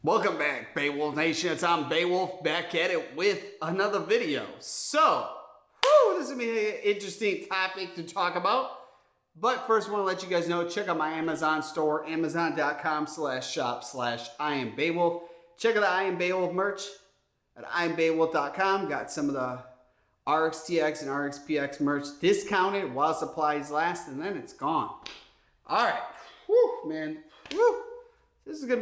Welcome back, Beowulf Nation. It's Am Beowulf back at it with another video. So, this is going to be an interesting topic to talk about. But first, I want to let you guys know, check out my Amazon store, amazon.com/shop/IamBeowulf. Check out the I Am Beowulf merch at IamBeowulf.com. Got some of the RXTX and RXPX merch discounted while supplies last, and then it's gone. All right. Whew, man. Whew. This isn't gonna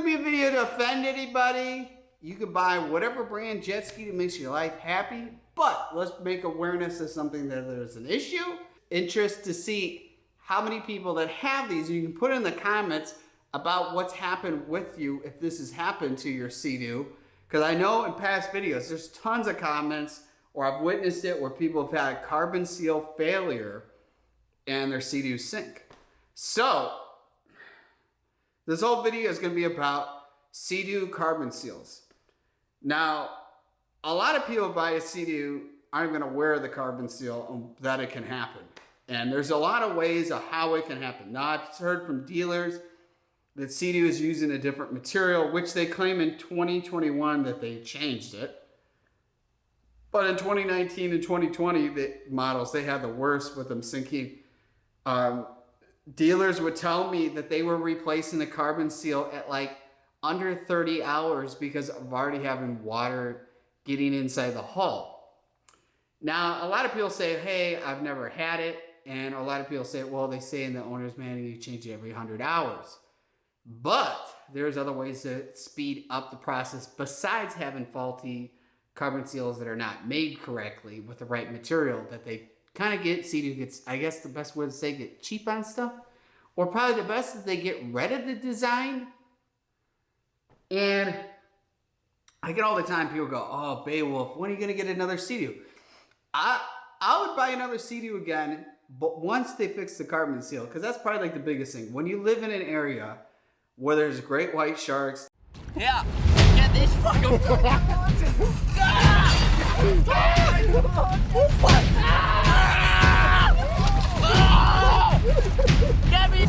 be a video to offend anybody. You can buy whatever brand jet ski that makes your life happy, but let's make awareness of something that there's an issue. Interest to see how many people that have these. You can put in the comments about what's happened with you if this has happened to your SeaDoo. Because I know in past videos, there's tons of comments, or I've witnessed it, where people have had carbon seal failure and their SeaDoo sink. So, this whole video is going to be about SeaDoo carbon seals. Now, a lot of people buy a SeaDoo aren't going to wear the carbon seal that it can happen. And there's a lot of ways of how it can happen. Now, I've heard from dealers that SeaDoo is using a different material, which they claim in 2021 that they changed it. But in 2019 and 2020, the models, they had the worst with them sinking. Dealers would tell me that they were replacing the carbon seal at like under 30 hours because of already having water getting inside the hull. Now, a lot of people say, hey, I've never had it. And a lot of people say, well, they say in the owner's manual you change it every 100 hours. But there's other ways to speed up the process besides having faulty carbon seals that are not made correctly with the right material that they kind of get. SeaDoo gets, I guess the best way to say, get cheap on stuff. Or probably the best is they get rid of the design. And I get all the time people go, oh, Beowulf, when are you going to get another SeaDoo? I would buy another SeaDoo again, but once they fix the carbon seal, because that's probably like the biggest thing. When you live in an area where there's great white sharks. Yeah, get this fucking get me!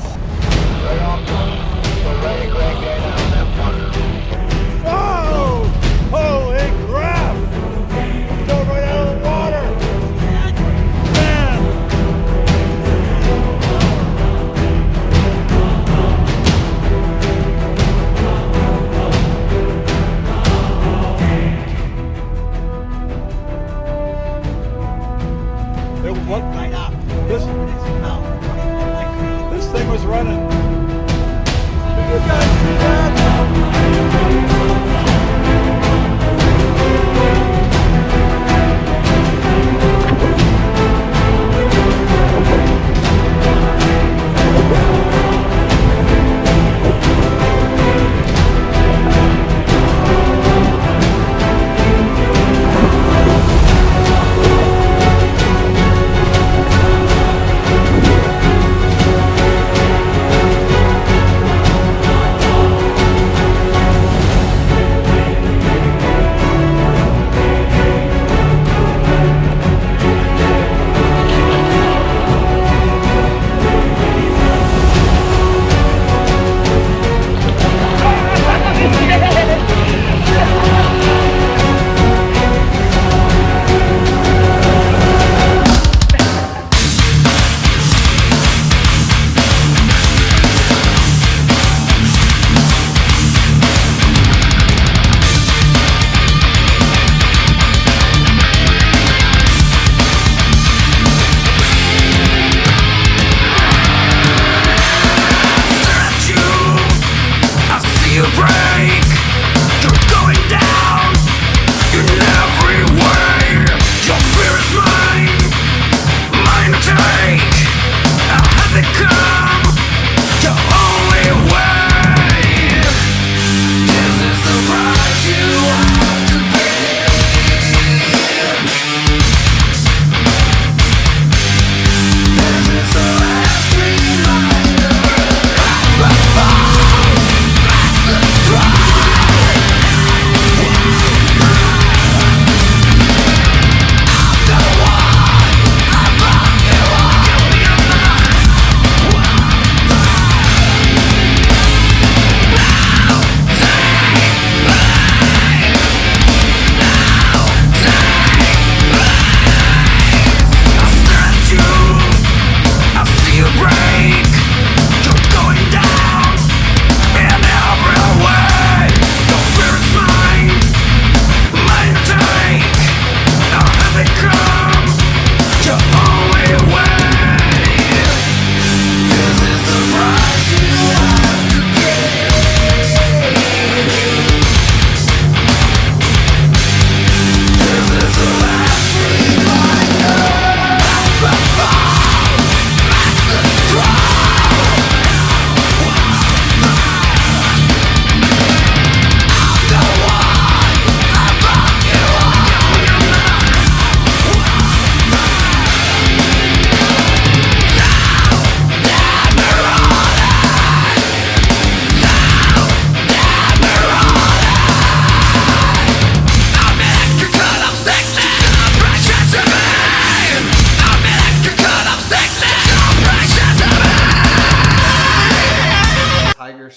Whoa! Holy crap! Don't go down in the water! Man! It went right up. This thing was running.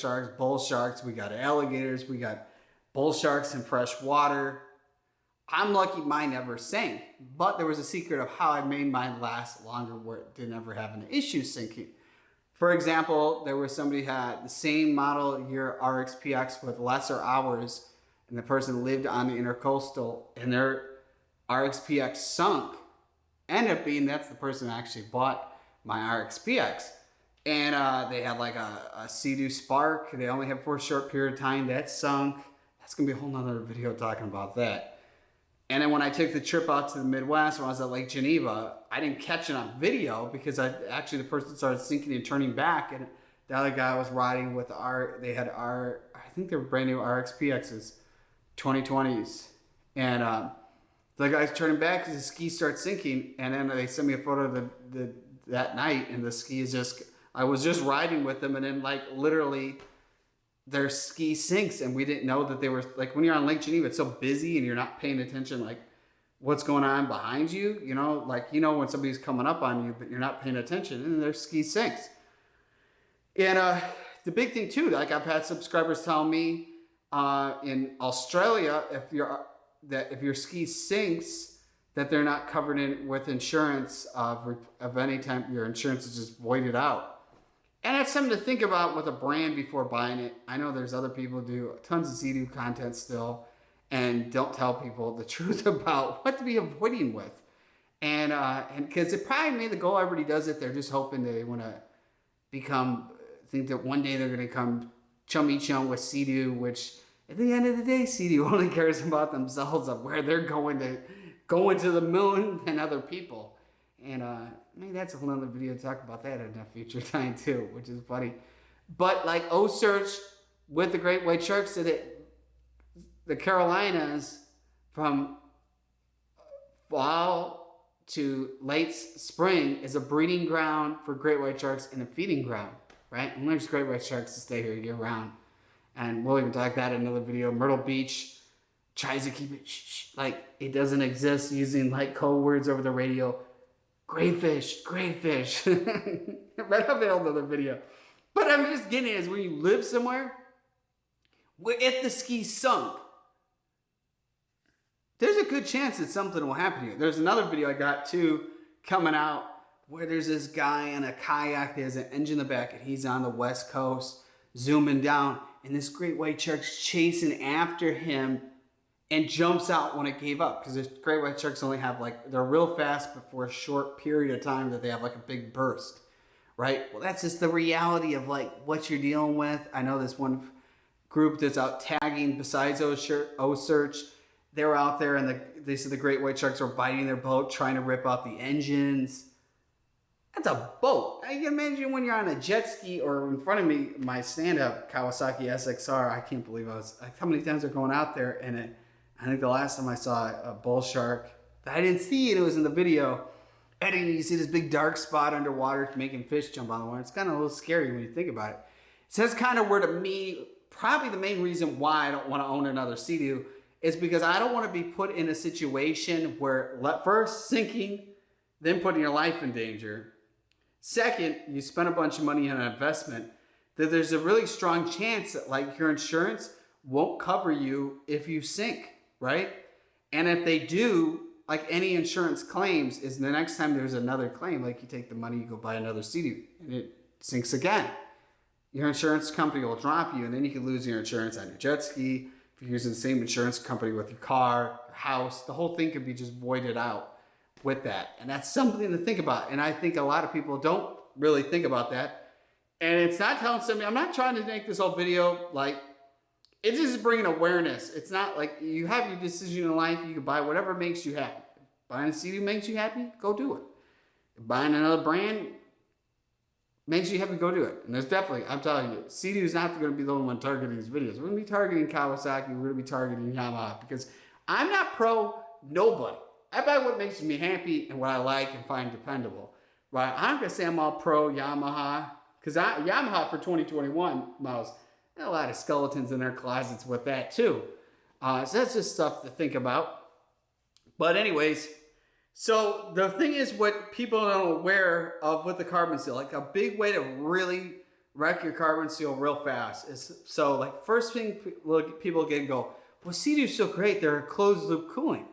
sharks, bull sharks, we got alligators, we got bull sharks in fresh water. I'm lucky mine never sank, but there was a secret of how I made mine last longer where it didn't ever have an issue sinking. For example, there was somebody who had the same model year RXPX with lesser hours, and the person lived on the intercoastal, and their RXPX sunk. Ended up being that's the person who actually bought my RXPX. And they had like a SeaDoo Spark. They only had for a short period of time. That sunk. That's going to be a whole nother video talking about that. And then when I took the trip out to the Midwest, when I was at Lake Geneva, I didn't catch it on video because the person started sinking and turning back, and the other guy was riding with I think they were brand new RXPXs, 2020s. And the guy's turning back because the ski starts sinking, and then they sent me a photo of that night, and the ski is I was just riding with them, and then like literally their ski sinks, and we didn't know that they were, like, when you're on Lake Geneva, it's so busy and you're not paying attention, like what's going on behind you, you know, like, you know, when somebody's coming up on you, but you're not paying attention, and their ski sinks. And the big thing too, like I've had subscribers tell me in Australia, if your ski sinks, that they're not covered in with insurance of any time. Your insurance is just voided out. And that's something to think about with a brand before buying it. I know there's other people who do tons of SeaDoo content still and don't tell people the truth about what to be avoiding with. And because it probably made the goal, everybody does it. They're just hoping they want to think that one day they're going to come chummy chum with SeaDoo, which at the end of the day, SeaDoo only cares about themselves, of where they're going to the moon than other people. And maybe that's a whole other video to talk about that at a future time too, which is funny. But like O-Search with the great white sharks, that the Carolinas from fall to late spring is a breeding ground for great white sharks and a feeding ground, right? And there's great white sharks to stay here year round. And we'll even talk that in another video. Myrtle Beach tries to keep it like it doesn't exist, using like code words over the radio. Great fish. Right up in another video. But I'm just getting it is when you live somewhere where if the ski sunk, there's a good chance that something will happen to you. There's another video I got too coming out where there's this guy on a kayak that has an engine in the back, and he's on the West Coast zooming down, and this great white shark's chasing after him and jumps out when it gave up, because the great white sharks only have they're real fast, but for a short period of time that they have like a big burst, right? Well, that's just the reality of like what you're dealing with. I know this one group that's out tagging besides O-Search, they were out there and they said the great white sharks were biting their boat, trying to rip out the engines. That's a boat. I can imagine when you're on a jet ski, or in front of me, my stand-up Kawasaki SXR. I can't believe how many times they're going out there, and I think the last time I saw a bull shark, I didn't see it, it was in the video, and you see this big dark spot underwater making fish jump on the water. It's kind of a little scary when you think about it. So that's kind of where, to me, probably the main reason why I don't want to own another SeaDoo is because I don't want to be put in a situation where first sinking, then putting your life in danger. Second, you spend a bunch of money on an investment, that there's a really strong chance that like your insurance won't cover you if you sink, right? And if they do, like any insurance claims, is the next time there's another claim, like you take the money, you go buy another SeaDoo, and it sinks again. Your insurance company will drop you, and then you can lose your insurance on your jet ski. If you're using the same insurance company with your car, your house, the whole thing could be just voided out with that. And that's something to think about. And I think a lot of people don't really think about that. And it's not telling somebody, I'm not trying to make this whole video like, it's just bringing awareness. It's not like you have your decision in life. You can buy whatever makes you happy. Buying a SeaDoo makes you happy, go do it. Buying another brand makes you happy, go do it. And there's definitely, I'm telling you, SeaDoo is not going to be the only one targeting these videos. We're going to be targeting Kawasaki. We're going to be targeting Yamaha, because I'm not pro nobody. I buy what makes me happy and what I like and find dependable. Right? I'm going to say I'm all pro Yamaha, because Yamaha for 2021 models, a lot of skeletons in their closets with that too. So that's just stuff to think about. But anyways, so the thing is, what people are aware of with the carbon seal, like a big way to really wreck your carbon seal real fast. So like first thing people get and go, well, SeaDoo's so great, they're closed loop cooling.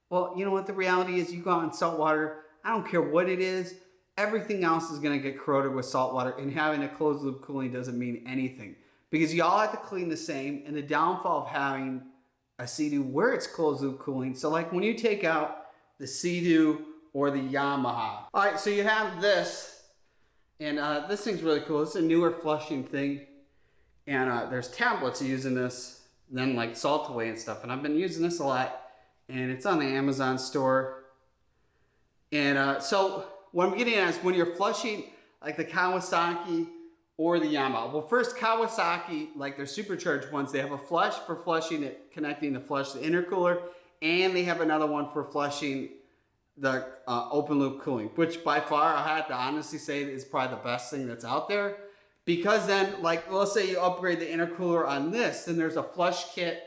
Well, you know what the reality is? You go out in salt water, I don't care what it is, everything else is gonna get corroded with salt water, and having a closed loop cooling doesn't mean anything. Because you all have to clean the same, and the downfall of having a SeaDoo where it's closed loop cooling. So like when you take out the SeaDoo or the Yamaha. All right, so you have this, and this thing's really cool. It's a newer flushing thing, and there's tablets using this, then like salt away and stuff. And I've been using this a lot, and it's on the Amazon store. And so what I'm getting at is when you're flushing like the Kawasaki or the Yamaha. Well, first Kawasaki, like their supercharged ones, they have a flush for flushing it, connecting the flush to the intercooler, and they have another one for flushing the open loop cooling, which by far I have to honestly say is probably the best thing that's out there. Because then, like, let's say you upgrade the intercooler on this, then there's a flush kit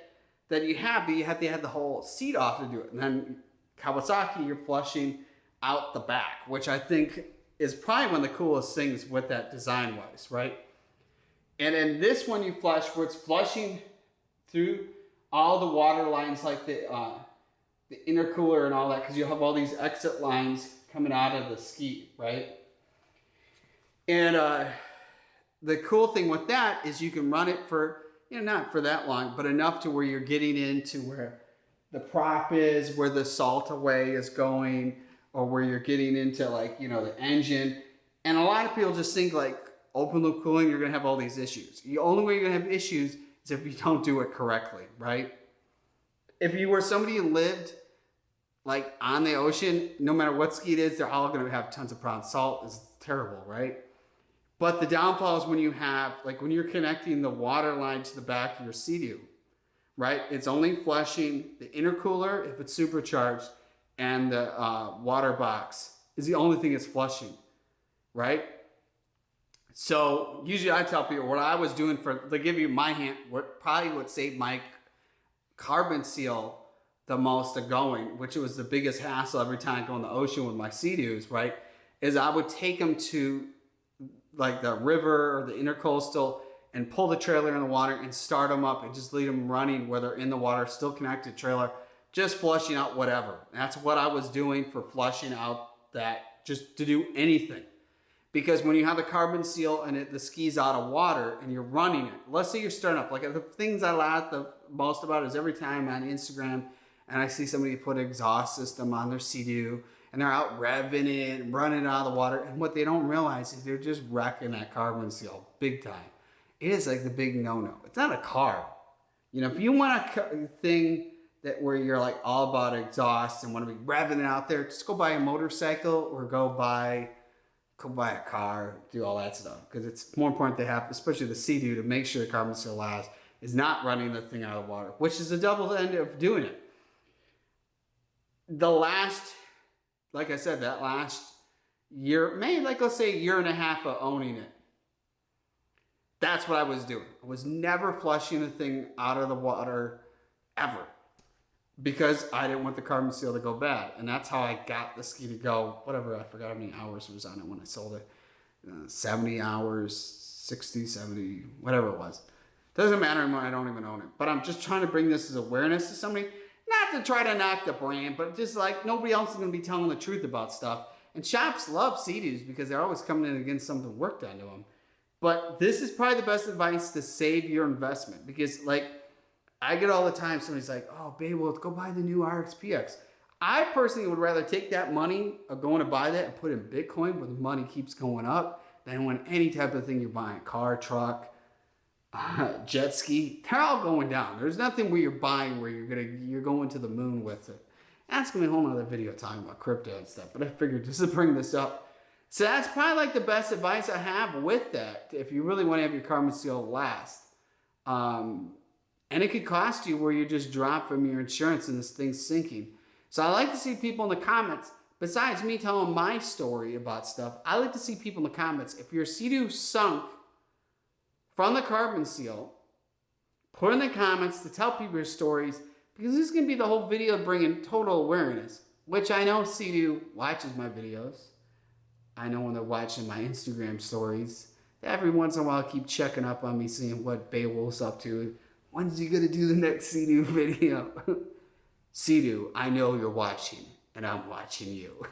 that you have, but you have to have the whole seat off to do it. And then Kawasaki, you're flushing out the back, which I think is probably one of the coolest things with that design-wise, right? And in this one you flush, where it's flushing through all the water lines, like the intercooler and all that, because you have all these exit lines coming out of the ski, right? And the cool thing with that is you can run it for, you know, not for that long, but enough to where you're getting into where the prop is, where the salt away is going, or where you're getting into like, you know, the engine. And a lot of people just think like open loop cooling, you're gonna have all these issues. The only way you're gonna have issues is if you don't do it correctly, right? If you were somebody who lived like on the ocean, no matter what ski it is, they're all gonna have tons of problems. Salt is terrible, right? But the downfall is when you have, like when you're connecting the water line to the back of your SeaDoo, right? It's only flushing the intercooler if it's supercharged, and the water box is the only thing it's flushing, right? So usually I tell people what I was doing to give you my hint, what saved my carbon seal the most of going, which was the biggest hassle every time I go in the ocean with my SeaDoos, right? Is I would take them to like the river or the intercoastal and pull the trailer in the water and start them up and just leave them running where they're in the water, still connected trailer, just flushing out whatever. That's what I was doing for flushing out that, just to do anything. Because when you have the carbon seal and the ski's out of water and you're running it, let's say you're starting up, like the things I laugh the most about is every time on Instagram and I see somebody put an exhaust system on their SeaDoo and they're out revving it and running it out of the water, and what they don't realize is they're just wrecking that carbon seal big time. It is like the big no-no. It's not a car. You know, if you want a thing that where you're like all about exhaust and want to be revving it out there, just go buy a motorcycle or go buy a car, do all that stuff. Because it's more important to have, especially the SeaDoo, to make sure the carbon seal lasts, is not running the thing out of the water, which is a double end of doing it. The last, like I said, that last year, maybe like let's say a year and a half of owning it, that's what I was doing. I was never flushing the thing out of the water ever, because I didn't want the carbon seal to go bad. And that's how I got the ski to go, whatever, I forgot how many hours it was on it when I sold it. 70 hours, 60, 70, whatever it was. Doesn't matter anymore, I don't even own it. But I'm just trying to bring this as awareness to somebody, not to try to knock the brand, but just like nobody else is gonna be telling the truth about stuff. And shops love SeaDoos because they're always coming in against something work done to them. But this is probably the best advice to save your investment, because like, I get all the time, somebody's like, oh, Beowulf, go buy the new RXPX. I personally would rather take that money of going to buy that and put it in Bitcoin where the money keeps going up than when any type of thing you're buying, car, truck, jet ski, they're all going down. There's nothing where you're buying where you're going to the moon with it. That's going to be a whole nother video talking about crypto and stuff, but I figured just to bring this up. So that's probably like the best advice I have with that, if you really want to have your carbon seal last. And it could cost you where you just drop from your insurance and this thing's sinking. So I like to see people in the comments, besides me telling my story about stuff, I like to see people in the comments, if your SeaDoo sunk from the carbon seal, put in the comments to tell people your stories, because this is going to be the whole video bringing total awareness, which I know SeaDoo watches my videos. I know when they're watching my Instagram stories, every once in a while I keep checking up on me, seeing what Beowulf's up to. When's he gonna do the next SeaDoo video? SeaDoo, I know you're watching, and I'm watching you.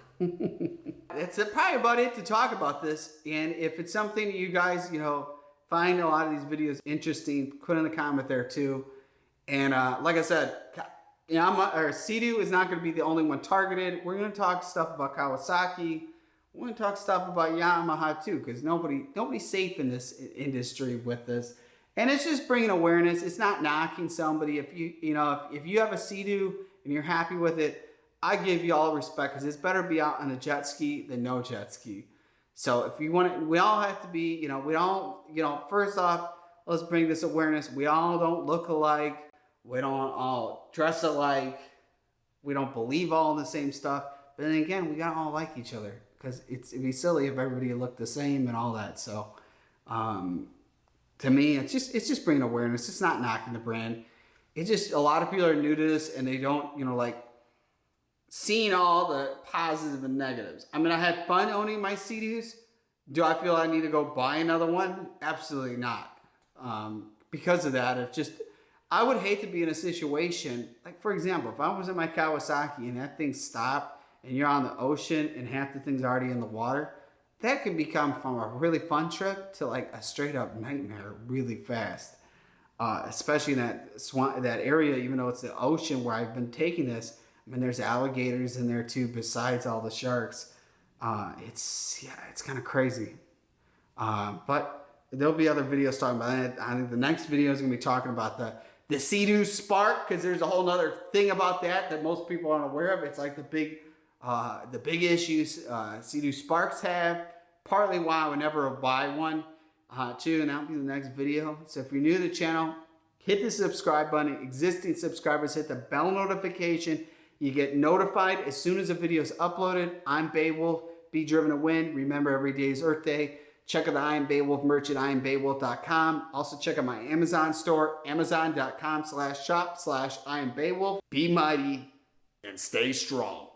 That's probably about it to talk about this. And if it's something you guys, you know, find a lot of these videos interesting, put in the comment there too. And like I said, SeaDoo is not going to be the only one targeted. We're going to talk stuff about Kawasaki. We're going to talk stuff about Yamaha too, because nobody's safe in this industry with this. And it's just bringing awareness. It's not knocking somebody. If you have a SeaDoo and you're happy with it, I give you all respect, because it's better to be out on a jet ski than no jet ski. So if you want to, we all have to be, we all, first off, let's bring this awareness. We all don't look alike. We don't all dress alike. We don't believe all the same stuff. But then again, we gotta all like each other, because it'd be silly if everybody looked the same and all that. So to me, it's just bringing awareness. It's not knocking the brand. It's just a lot of people are new to this, and they don't, seeing all the positives and negatives. I mean, I had fun owning my SeaDoos. Do I feel I need to go buy another one? Absolutely not. Because of that, I would hate to be in a situation, like for example, if I was in my Kawasaki and that thing stopped and you're on the ocean and half the thing's already in the water, that could become from a really fun trip to like a straight up nightmare really fast. Especially in that area, even though it's the ocean where I've been taking this. I mean, there's alligators in there too, besides all the sharks. It's kind of crazy. But there'll be other videos talking about it. I think the next video is going to be talking about the SeaDoo Spark, because there's a whole other thing about that most people aren't aware of. It's like the big issues SeaDoo Sparks have. Partly why I would never buy one too, and that'll be the next video. So if you're new to the channel, hit the subscribe button. Existing subscribers, hit the bell notification. You get notified as soon as a video is uploaded. I'm Beowulf. Be driven to win. Remember, every day is Earth Day. Check out the I Am Beowulf merch at IamBeowulf.com. Also check out my Amazon store, Amazon.com/shop/IamBeowulf. Be mighty and stay strong.